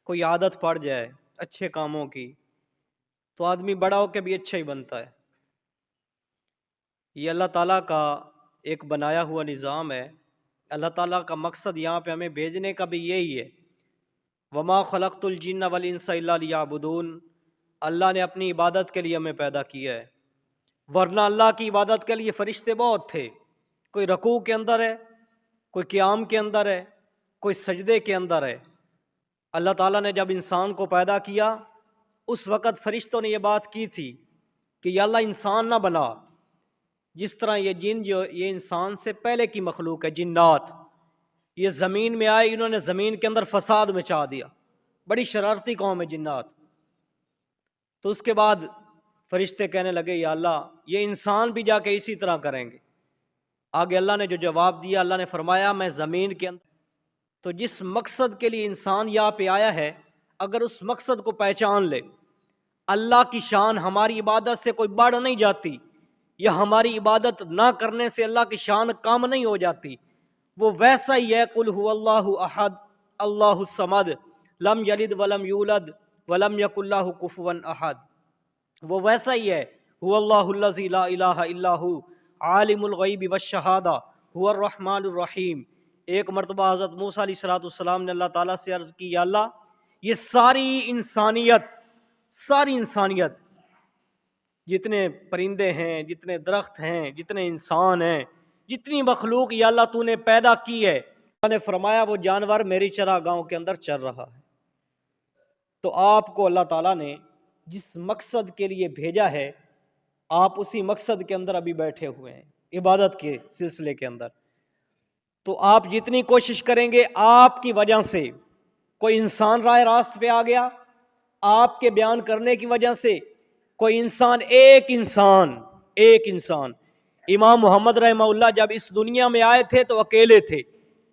کوئی عادت پڑ جائے اچھے کاموں کی تو آدمی بڑا ہو کے بھی اچھا ہی بنتا ہے۔ یہ اللہ تعالیٰ کا ایک بنایا ہوا نظام ہے۔ اللہ تعالیٰ کا مقصد یہاں پہ ہمیں بھیجنے کا بھی یہی ہے، وما خلقت الجن والانس الا لیعبدون۔ اللہ نے اپنی عبادت کے لیے ہمیں پیدا کیا ہے، ورنہ اللہ کی عبادت کے لیے فرشتے بہت تھے۔ کوئی رکوع کے اندر ہے، کوئی قیام کے اندر ہے، کوئی سجدے کے اندر ہے۔ اللہ تعالیٰ نے جب انسان کو پیدا کیا اس وقت فرشتوں نے یہ بات کی تھی کہ یا اللہ انسان نہ بنا، جس طرح یہ جن جو یہ انسان سے پہلے کی مخلوق ہے، جنات، یہ زمین میں آئے، انہوں نے زمین کے اندر فساد مچا دیا، بڑی شرارتی قوم ہے جنات۔ تو اس کے بعد فرشتے کہنے لگے یا اللہ یہ انسان بھی جا کے اسی طرح کریں گے۔ آگے اللہ نے جو جواب دیا، اللہ نے فرمایا میں زمین کے اندر، تو جس مقصد کے لیے انسان یہاں پہ آیا ہے اگر اس مقصد کو پہچان لے، اللہ کی شان ہماری عبادت سے کوئی بڑھ نہیں جاتی، یا ہماری عبادت نہ کرنے سے اللہ کی شان کم نہیں ہو جاتی، وہ ویسا ہی ہے، قل هو اللہ احد اللہ الصمد لم یلد ولم یولد ولم یکن لہ کفوا احد، وہ ویسا ہی ہے، هو اللہ الذی لا الہ الا هو عالم الغیب والشہادہ هو الرحمن الرحیم۔ ایک مرتبہ حضرت موسیٰ علیہ السلام نے اللہ تعالیٰ سے عرض کی یا اللہ یہ ساری انسانیت جتنے پرندے ہیں، جتنے درخت ہیں، جتنے انسان ہیں، جتنی مخلوق یا اللہ تو نے پیدا کی ہے، اللہ نے فرمایا وہ جانور میری چراگاہوں کے اندر چر رہا ہے۔ تو آپ کو اللہ تعالیٰ نے جس مقصد کے لیے بھیجا ہے آپ اسی مقصد کے اندر ابھی بیٹھے ہوئے ہیں، عبادت کے سلسلے کے اندر۔ تو آپ جتنی کوشش کریں گے، آپ کی وجہ سے کوئی انسان راہ راست پہ آ گیا، آپ کے بیان کرنے کی وجہ سے کوئی انسان، ایک انسان امام محمد رحمہ اللہ جب اس دنیا میں آئے تھے تو اکیلے تھے،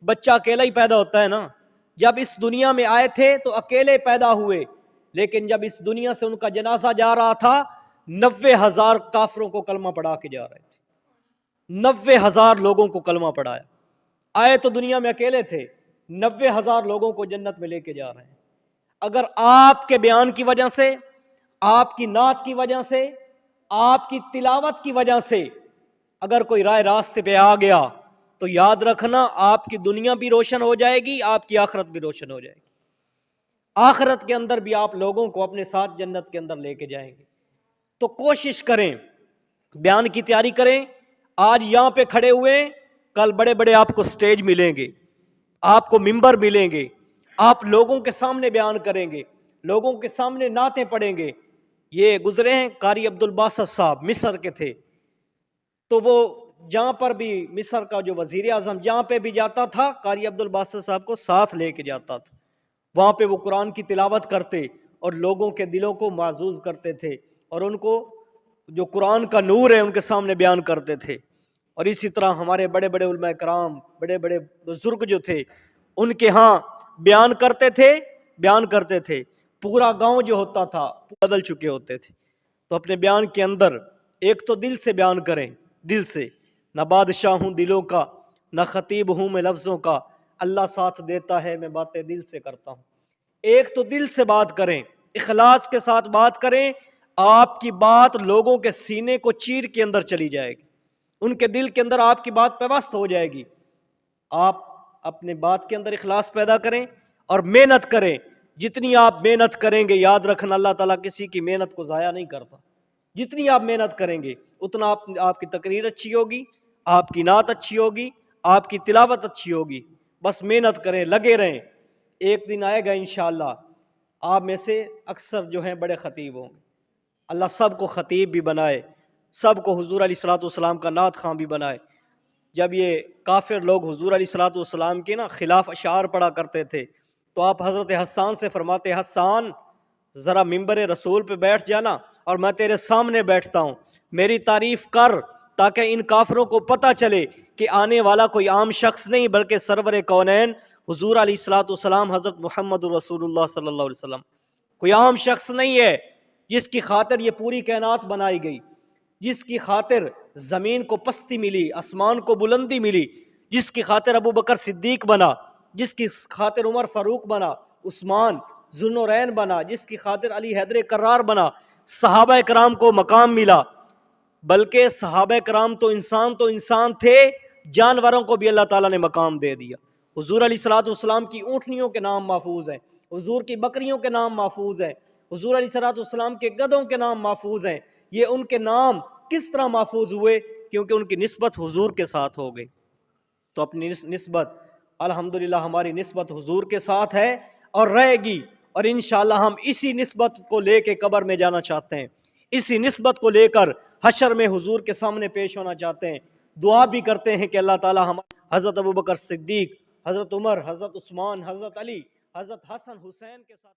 بچہ اکیلا ہی پیدا ہوتا ہے نا، جب اس دنیا میں آئے تھے تو اکیلے پیدا ہوئے، لیکن جب اس دنیا سے ان کا جنازہ جا رہا تھا 90,000 کافروں کو کلمہ پڑھا کے جا رہے تھے، 90,000 لوگوں کو کلمہ پڑھایا۔ آئے تو دنیا میں اکیلے تھے، 90,000 لوگوں کو جنت میں لے کے جا رہے ہیں۔ اگر آپ کے بیان کی وجہ سے، آپ کی نعت کی وجہ سے، آپ کی تلاوت کی وجہ سے اگر کوئی راہ راستے پہ آ گیا تو یاد رکھنا آپ کی دنیا بھی روشن ہو جائے گی، آپ کی آخرت بھی روشن ہو جائے گی، آخرت کے اندر بھی آپ لوگوں کو اپنے ساتھ جنت کے اندر لے کے جائیں گے۔ تو کوشش کریں، بیان کی تیاری کریں۔ آج یہاں پہ کھڑے ہوئے، کل بڑے بڑے آپ کو سٹیج ملیں گے، آپ کو ممبر ملیں گے، آپ لوگوں کے سامنے بیان کریں گے، لوگوں کے سامنے نعتیں پڑھیں گے۔ یہ گزرے ہیں قاری عبد الباسط صاحب، مصر کے تھے، تو وہ جہاں پر بھی مصر کا جو وزیر اعظم جہاں پہ بھی جاتا تھا قاری عبد الباسط صاحب کو ساتھ لے کے جاتا تھا، وہاں پہ وہ قرآن کی تلاوت کرتے اور لوگوں کے دلوں کو معزوز کرتے تھے، اور ان کو جو قرآن کا نور ہے ان کے سامنے بیان کرتے تھے۔ اور اسی طرح ہمارے بڑے بڑے علماء کرام، بڑے بڑے بزرگ جو تھے، ان کے ہاں بیان کرتے تھے، پورا گاؤں جو ہوتا تھا بدل چکے ہوتے تھے۔ تو اپنے بیان کے اندر ایک تو دل سے بیان کریں، دل سے، نہ بادشاہ ہوں دلوں کا، نہ خطیب ہوں میں لفظوں کا، اللہ ساتھ دیتا ہے میں باتیں دل سے کرتا ہوں۔ ایک تو دل سے بات کریں، اخلاص کے ساتھ بات کریں، آپ کی بات لوگوں کے سینے کو چیر کے اندر چلی جائے گی، ان کے دل کے اندر آپ کی بات پیوست ہو جائے گی۔ آپ اپنے بات کے اندر اخلاص پیدا کریں اور محنت کریں۔ جتنی آپ محنت کریں گے، یاد رکھنا اللہ تعالیٰ کسی کی محنت کو ضائع نہیں کرتا، جتنی آپ محنت کریں گے اتنا آپ کی تقریر اچھی ہوگی، آپ کی نعت اچھی ہوگی، آپ کی تلاوت اچھی ہوگی۔ بس محنت کریں، لگے رہیں، ایک دن آئے گا انشاءاللہ آپ میں سے اکثر جو ہیں بڑے خطیب ہوں گے۔ اللہ سب کو خطیب بھی بنائے، سب کو حضور علیہ السلام کا نعت خواں بھی بنائے۔ جب یہ کافر لوگ حضور علیہ السلام کے خلاف اشعار پڑھا کرتے تھے تو آپ حضرت حسان سے فرماتے، حسان ذرا ممبر رسول پہ بیٹھ جانا اور میں تیرے سامنے بیٹھتا ہوں، میری تعریف کر تاکہ ان کافروں کو پتہ چلے کہ آنے والا کوئی عام شخص نہیں بلکہ سرور کونین حضور علیہ السلام حضرت محمد رسول اللہ صلی اللہ علیہ وسلم کوئی عام شخص نہیں ہے، جس کی خاطر یہ پوری کائنات بنائی گئی، جس کی خاطر زمین کو پستی ملی، آسمان کو بلندی ملی، جس کی خاطر ابو بکر صدیق بنا، جس کی خاطر عمر فاروق بنا، عثمان ذوالنورین بنا، جس کی خاطر علی حیدر کرار بنا، صحابہ کرام کو مقام ملا، بلکہ صحابہ کرام تو انسان تھے، جانوروں کو بھی اللہ تعالیٰ نے مقام دے دیا۔ حضور علیہ الصلوۃ والسلام کی اونٹنیوں کے نام محفوظ ہیں، حضور کی بکریوں کے نام محفوظ ہیں، حضور علیہ الصلوۃ والسلام کے گدھوں کے نام محفوظ ہیں۔ یہ ان کے نام کس طرح محفوظ ہوئے؟ کیونکہ ان کی نسبت حضور کے ساتھ ہو گئی۔ تو اپنی نسبت الحمدللہ ہماری نسبت حضور کے ساتھ ہے اور رہے گی، اور انشاءاللہ ہم اسی نسبت کو لے کے قبر میں جانا چاہتے ہیں، اسی نسبت کو لے کر حشر میں حضور کے سامنے پیش ہونا چاہتے ہیں۔ دعا بھی کرتے ہیں کہ اللہ تعالی ہم حضرت ابوبکر صدیق، حضرت عمر، حضرت عثمان، حضرت علی، حضرت حسن حسین کے ساتھ